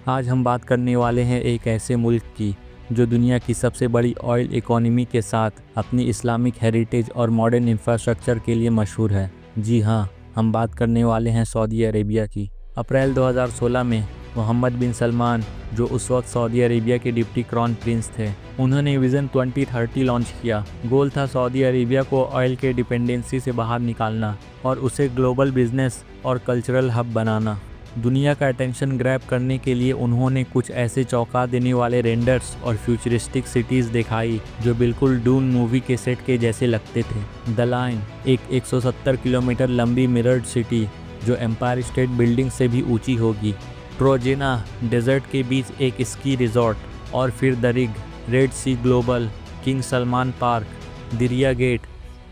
आज हम बात करने वाले हैं एक ऐसे मुल्क की जो दुनिया की सबसे बड़ी ऑयल इकोनॉमी के साथ अपनी इस्लामिक हेरिटेज और मॉडर्न इंफ्रास्ट्रक्चर के लिए मशहूर है। जी हाँ, हम बात करने वाले हैं सऊदी अरेबिया की। अप्रैल 2016 में मोहम्मद बिन सलमान, जो उस वक्त सऊदी अरेबिया के डिप्टी क्राउन प्रिंस थे, उन्होंने विज़न 2030 लॉन्च किया। गोल था सऊदी अरेबिया को ऑयल के डिपेंडेंसी से बाहर निकालना और उसे ग्लोबल बिजनेस और कल्चरल हब बनाना। दुनिया का अटेंशन ग्रैब करने के लिए उन्होंने कुछ ऐसे चौंका देने वाले रेंडर्स और फ्यूचरिस्टिक सिटीज़ दिखाई जो बिल्कुल डून मूवी के सेट के जैसे लगते थे। द लाइन, एक 170 किलोमीटर लंबी मिरर्ड सिटी जो एम्पायर स्टेट बिल्डिंग से भी ऊंची होगी। ट्रोजेना, डेजर्ट के बीच एक स्की रिजॉर्ट। और फिर the Rig, Red Sea Global, King Salman Park, Diriyah Gate,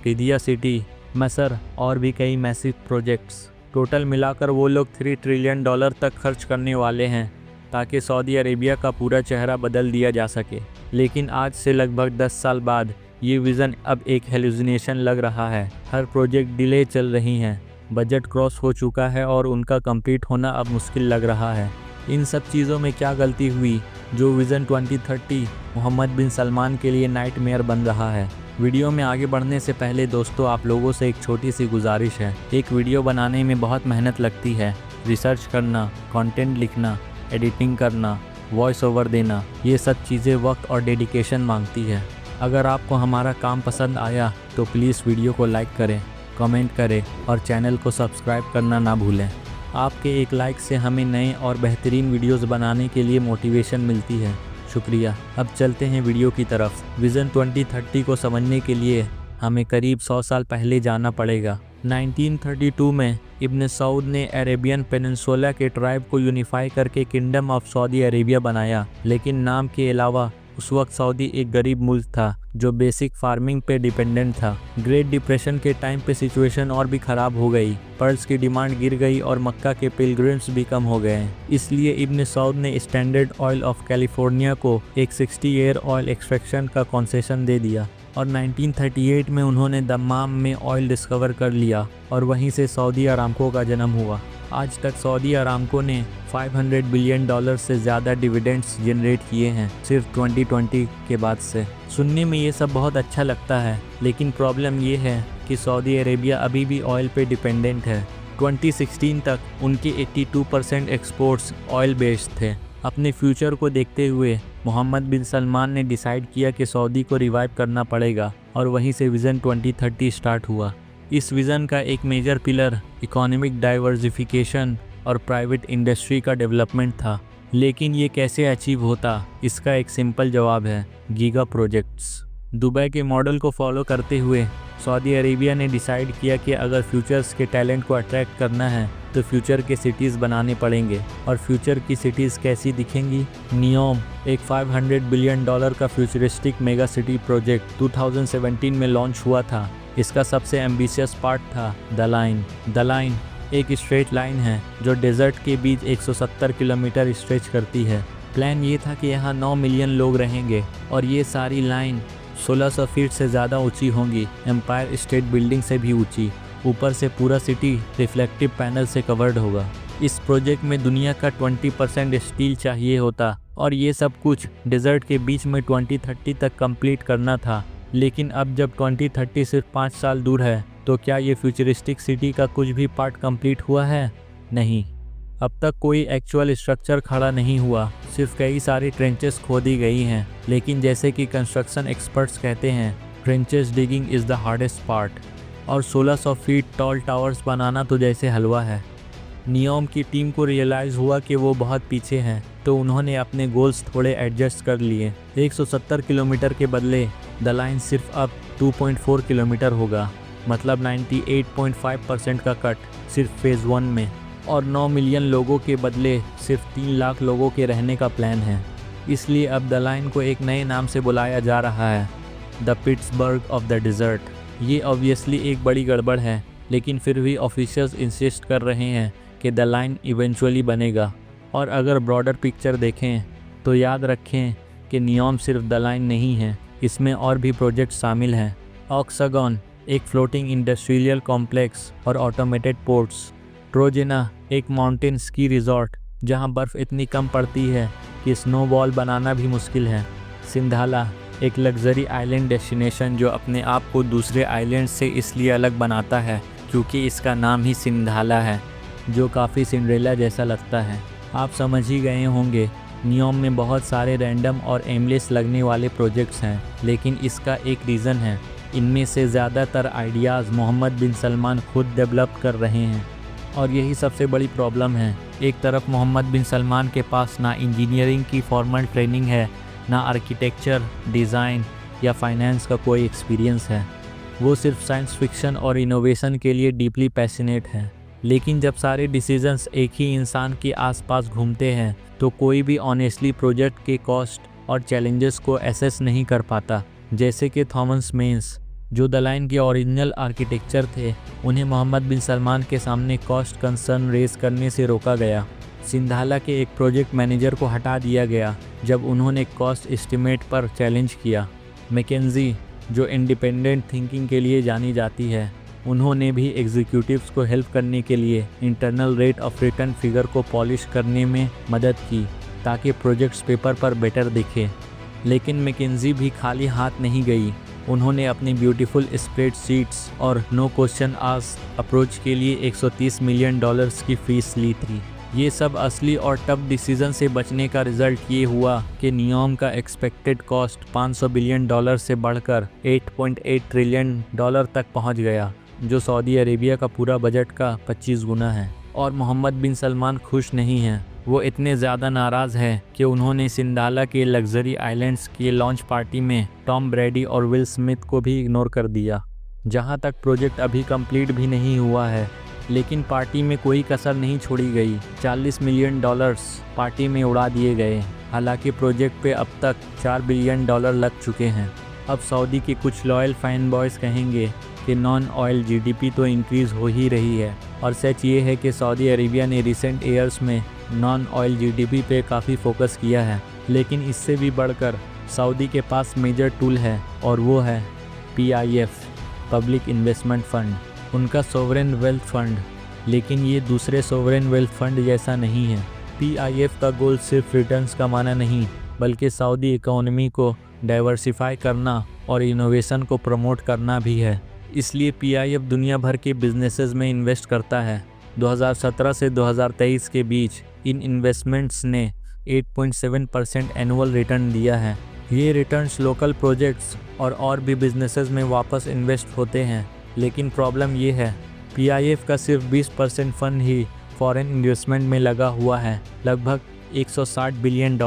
Qiddiya City, Masar और भी कई मैसिव प्रोजेक्ट्स। टोटल मिलाकर वो लोग $3 ट्रिलियन तक खर्च करने वाले हैं ताकि सऊदी अरेबिया का पूरा चेहरा बदल दिया जा सके। लेकिन आज से लगभग 10 साल बाद ये विज़न अब एक हेलुसिनेशन लग रहा है। हर प्रोजेक्ट डिले चल रही हैं, बजट क्रॉस हो चुका है और उनका कंप्लीट होना अब मुश्किल लग रहा है। इन सब चीज़ों में क्या गलती हुई जो विज़न 2030 मोहम्मद बिन सलमान के लिए नाइटमेयर बन रहा है? वीडियो में आगे बढ़ने से पहले दोस्तों, आप लोगों से एक छोटी सी गुजारिश है। एक वीडियो बनाने में बहुत मेहनत लगती है। रिसर्च करना, कंटेंट लिखना, एडिटिंग करना, वॉइस ओवर देना, ये सब चीज़ें वक्त और डेडिकेशन मांगती है। अगर आपको हमारा काम पसंद आया तो प्लीज़ वीडियो को लाइक करें, कमेंट करें और चैनल को सब्सक्राइब करना ना भूलें। आपके एक लाइक से हमें नए और बेहतरीन वीडियोज़ बनाने के लिए मोटिवेशन मिलती है। शुक्रिया। अब चलते हैं वीडियो की तरफ। विज़न 2030 को समझने के लिए हमें करीब 100 साल पहले जाना पड़ेगा। 1932 में इब्न सऊद ने अरेबियन पेनिनसुला के ट्राइब को यूनिफाई करके किंगडम ऑफ सऊदी अरेबिया बनाया। लेकिन नाम के अलावा उस वक्त सऊदी एक गरीब मुल्क था जो बेसिक फार्मिंग पे डिपेंडेंट था। ग्रेट डिप्रेशन के टाइम पे सिचुएशन और भी ख़राब हो गई। पर्ल्स की डिमांड गिर गई और मक्का के पिलग्रिम्स भी कम हो गए। इसलिए इब्न सऊद ने स्टैंडर्ड ऑयल ऑफ कैलिफोर्निया को एक 60 ईयर ऑयल एक्सट्रैक्शन का कंसेशन दे दिया और 1938 में उन्होंने दम्माम में ऑयल डिस्कवर कर लिया और वहीं से सऊदी अरामको का जन्म हुआ। आज तक सऊदी अरामको ने $500 बिलियन से ज़्यादा डिविडेंड्स जनरेट किए हैं सिर्फ 2020 के बाद से। सुनने में ये सब बहुत अच्छा लगता है, लेकिन प्रॉब्लम ये है कि सऊदी अरेबिया अभी भी ऑयल पे डिपेंडेंट है। 2016 तक उनके 82% एक्सपोर्ट्स ऑयल बेस्ड थे। अपने फ्यूचर को देखते हुए मोहम्मद बिन सलमान ने डिसाइड किया कि सऊदी को रिवाइव करना पड़ेगा और वहीं से विज़न 2030 स्टार्ट हुआ। इस विज़न का एक मेजर पिलर इकोनॉमिक डाइवर्सिफिकेशन और प्राइवेट इंडस्ट्री का डेवलपमेंट था। लेकिन ये कैसे अचीव होता, इसका एक सिंपल जवाब है, गीगा प्रोजेक्ट्स। दुबई के मॉडल को फॉलो करते हुए सऊदी अरेबिया ने डिसाइड किया कि अगर फ्यूचर्स के टैलेंट को अट्रैक्ट करना है तो फ्यूचर के सिटीज़ बनाने पड़ेंगे। और फ्यूचर की सिटीज़ कैसी दिखेंगी? नियोम, एक $500 बिलियन का फ्यूचरिस्टिक मेगा सिटी प्रोजेक्ट 2017 में लॉन्च हुआ था। इसका सबसे एम्बिशियस पार्ट था द लाइन। द लाइन एक स्ट्रेट लाइन है जो डेजर्ट के बीच 170 किलोमीटर स्ट्रेच करती है। प्लान ये था कि यहाँ 9 मिलियन लोग रहेंगे और ये सारी लाइन 1600 फीट से ज़्यादा ऊंची होंगी, एम्पायर स्टेट बिल्डिंग से भी ऊंची। ऊपर से पूरा सिटी रिफ्लेक्टिव पैनल से कवर्ड होगा। इस प्रोजेक्ट में दुनिया का 20% स्टील चाहिए होता और ये सब कुछ डेजर्ट के बीच में 2030 तक कंप्लीट करना था। लेकिन अब जब 2030 सिर्फ 5 साल दूर है तो क्या ये फ्यूचरिस्टिक सिटी का कुछ भी पार्ट कंप्लीट हुआ है? नहीं, अब तक कोई एक्चुअल स्ट्रक्चर खड़ा नहीं हुआ, सिर्फ कई सारी ट्रेंचेस खोदी गई हैं। लेकिन जैसे कि कंस्ट्रक्शन एक्सपर्ट्स कहते हैं, trenches digging is the hardest part. और 1600 फीट टॉल टावर्स बनाना तो जैसे हलवा है। नियोम की टीम को रियलाइज़ हुआ कि वो बहुत पीछे हैं, तो उन्होंने अपने गोल्स थोड़े एडजस्ट कर लिए। 170 किलोमीटर के बदले द लाइन सिर्फ अब 2.4 किलोमीटर होगा, मतलब 98.5% का कट सिर्फ फेज़ 1 में। और 9 मिलियन लोगों के बदले सिर्फ 3 लाख लोगों के रहने का प्लान है। इसलिए अब द लाइन को एक नए नाम से बुलाया जा रहा है, the Pittsburgh of the desert. ये ऑब्वियसली एक बड़ी गड़बड़ है, लेकिन फिर भी ऑफिशियल्स इंसिस्ट कर रहे हैं कि द लाइन इवेंचुअली बनेगा। और अगर ब्रॉडर पिक्चर देखें तो याद रखें कि नियोम सिर्फ द लाइन नहीं है, इसमें और भी प्रोजेक्ट शामिल हैं। ऑक्सागन, एक फ्लोटिंग इंडस्ट्रियल कॉम्प्लेक्स और ऑटोमेटेड पोर्ट्स। ट्रोजेना, एक माउंटेन स्की रिजॉर्ट जहां बर्फ़ इतनी कम पड़ती है कि स्नोबॉल बनाना भी मुश्किल है। सिंधाला एक लग्जरी आइलैंड डेस्टिनेशन जो अपने आप को दूसरे आइलैंड से इसलिए अलग बनाता है क्योंकि इसका नाम ही सिंधाला है, जो काफ़ी सिंड्रेला जैसा लगता है। आप समझ ही गए होंगे, नियोम में बहुत सारे रैंडम और एमलेस लगने वाले प्रोजेक्ट्स हैं, लेकिन इसका एक रीज़न है। इनमें से ज़्यादातर आइडियाज़ मोहम्मद बिन सलमान खुद डेवलप कर रहे हैं और यही सबसे बड़ी प्रॉब्लम है। एक तरफ मोहम्मद बिन सलमान के पास ना इंजीनियरिंग की फॉर्मल ट्रेनिंग है, ना आर्किटेक्चर, डिज़ाइन या फाइनेंस का कोई एक्सपीरियंस है। वो सिर्फ साइंस फिक्शन और इनोवेशन के लिए डीपली पैशनेट है। लेकिन जब सारे डिसीजंस एक ही इंसान के आसपास घूमते हैं तो कोई भी ऑनेस्टली प्रोजेक्ट के कॉस्ट और चैलेंजेस को एसेस नहीं कर पाता। जैसे कि थॉमस मेंस, जो द लाइन के ओरिजिनल आर्किटेक्चर थे, उन्हें मोहम्मद बिन सलमान के सामने कॉस्ट कंसर्न रेज करने से रोका गया। सिंधाला के एक प्रोजेक्ट मैनेजर को हटा दिया गया जब उन्होंने कॉस्ट एस्टिमेट पर चैलेंज किया। मैकेंजी, जो इंडिपेंडेंट थिंकिंग के लिए जानी जाती है, उन्होंने भी एग्जीक्यूटिव्स को हेल्प करने के लिए internal rate of return figure को पॉलिश करने में मदद की ताकि प्रोजेक्ट्स पेपर पर बेटर दिखे। लेकिन मैकेंजी भी खाली हाथ नहीं गई। उन्होंने अपनी ब्यूटीफुल स्प्रेडशीट्स और नो क्वेश्चन आस्क्ड अप्रोच के लिए $130 मिलियन की फीस ली थी। ये सब असली और टफ डिसीजन से बचने का रिजल्ट ये हुआ कि नियोम का एक्सपेक्टेड कॉस्ट $500 बिलियन से बढ़कर $8.8 ट्रिलियन तक पहुंच गया, जो सऊदी अरेबिया का पूरा बजट का 25 गुना है। और मोहम्मद बिन सलमान खुश नहीं हैं। वो इतने ज़्यादा नाराज़ हैं कि उन्होंने सिंधाला के लग्जरी आइलैंड्स की लॉन्च पार्टी में टॉम ब्रैडी और विल स्मिथ को भी इग्नोर कर दिया। जहां तक प्रोजेक्ट अभी कंप्लीट भी नहीं हुआ है, लेकिन पार्टी में कोई कसर नहीं छोड़ी गई। $40 मिलियन पार्टी में उड़ा दिए गए। हालांकि प्रोजेक्ट पे अब तक $4 बिलियन लग चुके हैं। अब सऊदी के कुछ लॉयल फैन बॉयज़ कहेंगे कि नॉन ऑयल जीडीपी तो इंक्रीज़ हो ही रही है, और सच ये है कि सऊदी अरेबिया ने रिसेंट ईयर्स में नॉन ऑयल जीडीपी पे काफ़ी फोकस किया है। लेकिन इससे भी बढ़कर सऊदी के पास मेजर टूल है और वो है PIF, पब्लिक इन्वेस्टमेंट फ़ंड, उनका सोवरेन वेल्थ फंड। लेकिन ये दूसरे सोवरेन वेल्थ फंड जैसा नहीं है। PIF का गोल सिर्फ रिटर्न्स कमाना नहीं, बल्कि सऊदी इकोनॉमी को डाइवर्सिफाई करना और इनोवेशन को प्रमोट करना भी है। इसलिए PIF दुनिया भर के बिजनेसेस में इन्वेस्ट करता है। 2017 से 2023 के बीच इन इन्वेस्टमेंट्स ने 8.7% एनुअल रिटर्न दिया है। ये रिटर्न्स लोकल प्रोजेक्ट्स और भी बिजनेसेस में वापस इन्वेस्ट होते हैं। लेकिन प्रॉब्लम ये है, PIF का सिर्फ 20% फंड ही फॉरेन इन्वेस्टमेंट में लगा हुआ है, लगभग $160 बिलियन।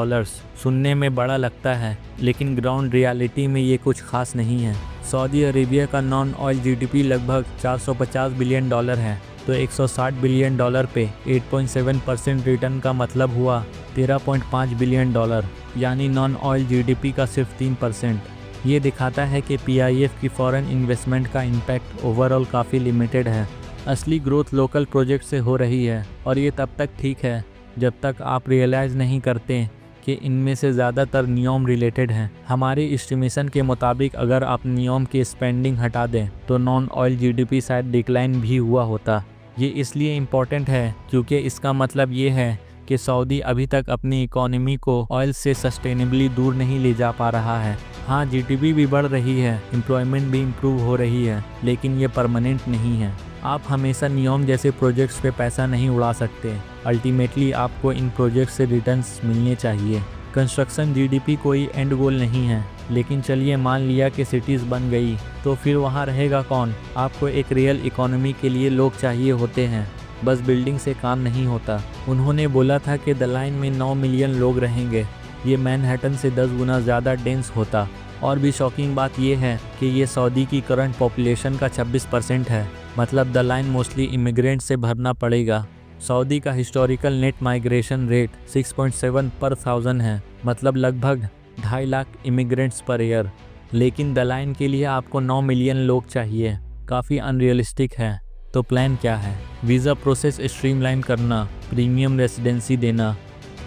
सुनने में बड़ा लगता है, लेकिन ग्राउंड रियलिटी में ये कुछ खास नहीं है। सऊदी अरेबिया का नॉन ऑयल जीडीपी लगभग $450 बिलियन है, तो $160 बिलियन पे 8.7% रिटर्न का मतलब हुआ $13.5 बिलियन, यानी नॉन ऑयल जीडीपी का सिर्फ 3%। ये दिखाता है कि PIF की फॉरेन इन्वेस्टमेंट का इम्पैक्ट ओवरऑल काफ़ी लिमिटेड है। असली ग्रोथ लोकल प्रोजेक्ट से हो रही है, और ये तब तक ठीक है जब तक आप रियलाइज़ नहीं करते कि इनमें से ज़्यादातर नियोम रिलेटेड हैं। हमारी एस्टिमेशन के मुताबिक अगर आप नियोम की स्पेंडिंग हटा दें तो नॉन ऑयल जीडीपी शायद डिक्लाइन भी हुआ होता। ये इसलिए इम्पॉर्टेंट है क्योंकि इसका मतलब ये है कि सऊदी अभी तक अपनी इकोनॉमी को ऑयल से सस्टेनेबली दूर नहीं ले जा पा रहा है। हाँ, जीडीपी भी बढ़ रही है, एम्प्लॉयमेंट भी इम्प्रूव हो रही है, लेकिन ये परमानेंट नहीं है। आप हमेशा नियोम जैसे प्रोजेक्ट्स पे पैसा नहीं उड़ा सकते। अल्टीमेटली आपको इन प्रोजेक्ट्स से रिटर्न्स मिलने चाहिए। कंस्ट्रक्शन जीडीपी कोई एंड गोल नहीं है, लेकिन चलिए मान लिया कि सिटीज़ बन गई, तो फिर वहाँ रहेगा कौन? आपको एक रियल इकोनॉमी के लिए लोग चाहिए होते हैं, बस बिल्डिंग से काम नहीं होता। उन्होंने बोला था कि द लाइन में 9 मिलियन लोग रहेंगे। ये मैनहट्टन से 10 गुना ज़्यादा डेंस होता। और भी शॉकिंग बात यह है कि ये सऊदी की करंट पॉपुलेशन का 26% है, मतलब द लाइन मोस्टली इमिग्रेंट से भरना पड़ेगा। सऊदी का हिस्टोरिकल नेट माइग्रेशन रेट 6.7 पर 1000 है, मतलब लगभग 2.5 लाख इमिग्रेंट्स पर ईयर। लेकिन द लाइन के लिए आपको 9 मिलियन लोग चाहिए, काफ़ी अनरियलिस्टिक है। तो प्लान क्या है? वीज़ा प्रोसेस स्ट्रीमलाइन करना, प्रीमियम रेसिडेंसी देना,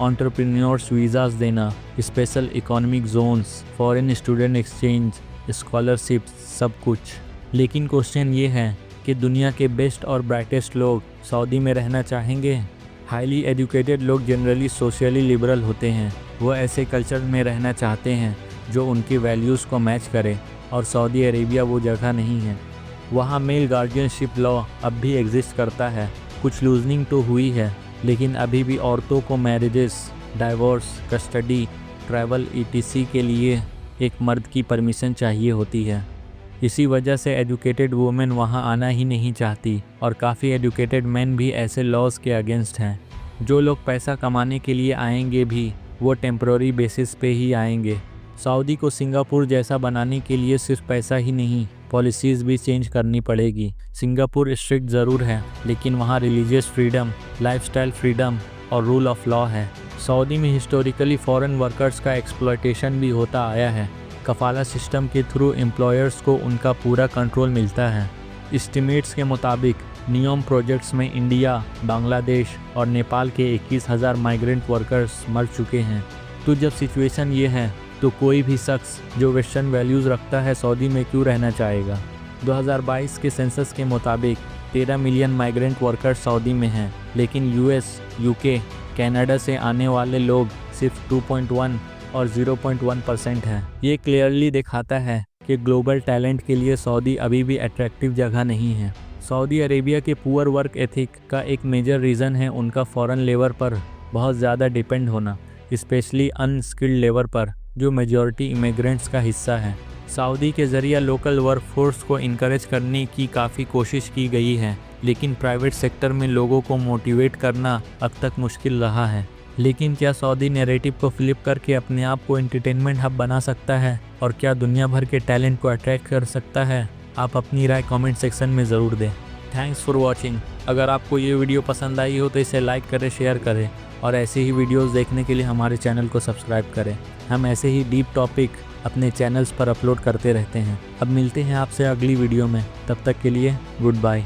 एंटरप्रेन्योर्स वीज़ास देना, special economic zones, foreign student exchange, scholarship, सब कुछ। लेकिन क्वेश्चन ये है कि दुनिया के बेस्ट और ब्राइटेस्ट लोग सऊदी में रहना चाहेंगे? हाईली एजुकेटेड लोग जनरली सोशली लिबरल होते हैं। वो ऐसे कल्चर में रहना चाहते हैं जो उनकी वैल्यूज़ को मैच करे, और सऊदी अरेबिया वो जगह नहीं है। वहाँ मेल गार्डियनशिप लॉ अब भी एग्जिस्ट करता है। कुछ लूजनिंग तो हुई है, लेकिन अभी भी औरतों को marriages, divorce, custody, travel ETC के लिए एक मर्द की परमिशन चाहिए होती है। इसी वजह से एजुकेटेड वुमेन वहाँ आना ही नहीं चाहती, और काफ़ी एजुकेटेड मैन भी ऐसे लॉज के अगेंस्ट हैं। जो लोग पैसा कमाने के लिए आएंगे भी वो टेम्प्रोरी बेसिस पे ही आएंगे। सऊदी को सिंगापुर जैसा बनाने के लिए सिर्फ पैसा ही नहीं, पॉलिसीज़ भी चेंज करनी पड़ेगी। सिंगापुर स्ट्रिक्ट ज़रूर है, लेकिन वहाँ रिलीजियस फ्रीडम, लाइफस्टाइल फ्रीडम और रूल ऑफ लॉ है। सऊदी में हिस्टोरिकली फॉरेन वर्कर्स का एक्सप्लॉयटेशन भी होता आया है। कफाला सिस्टम के थ्रू एम्प्लॉयर्स को उनका पूरा कंट्रोल मिलता है। एस्टिमेट्स के मुताबिक नियोम प्रोजेक्ट्स में इंडिया, बांग्लादेश और नेपाल के 21,000 माइग्रेंट वर्कर्स मर चुके हैं। तो जब सिचुएशन ये है तो कोई भी शख्स जो वेस्टर्न वैल्यूज़ रखता है सऊदी में क्यों रहना चाहेगा। 2022 के सेंसस के मुताबिक 13 मिलियन माइग्रेंट वर्कर्स सऊदी में हैं, लेकिन US, UK, कनाडा से आने वाले लोग सिर्फ 2.1 और 0.1% हैं। ये क्लियरली दिखाता है कि ग्लोबल टैलेंट के लिए सऊदी अभी भी अट्रैक्टिव जगह नहीं है। सऊदी अरेबिया के पुअर वर्क एथिक का एक मेजर रीज़न है उनका फॉरेन लेबर पर बहुत ज़्यादा डिपेंड होना, स्पेशली अनस्किल्ड लेबर पर, जो मेजॉरिटी इमिग्रेंट्स का हिस्सा है। सऊदी के ज़रिए लोकल वर्कफोर्स को इनकरेज करने की काफ़ी कोशिश की गई है, लेकिन प्राइवेट सेक्टर में लोगों को मोटिवेट करना अब तक मुश्किल रहा है। लेकिन क्या सऊदी नैरेटिव को फ्लिप करके अपने आप को एंटरटेनमेंट हब बना सकता है, और क्या दुनिया भर के टैलेंट को अट्रैक्ट कर सकता है? आप अपनी राय कमेंट सेक्शन में ज़रूर दें। Thanks for watching. अगर आपको ये वीडियो पसंद आई हो तो इसे लाइक करें, शेयर करें, और ऐसे ही वीडियोस देखने के लिए हमारे चैनल को सब्सक्राइब करें। हम ऐसे ही डीप टॉपिक अपने चैनल्स पर अपलोड करते रहते हैं। अब मिलते हैं आपसे अगली वीडियो में, तब तक के लिए गुड बाय।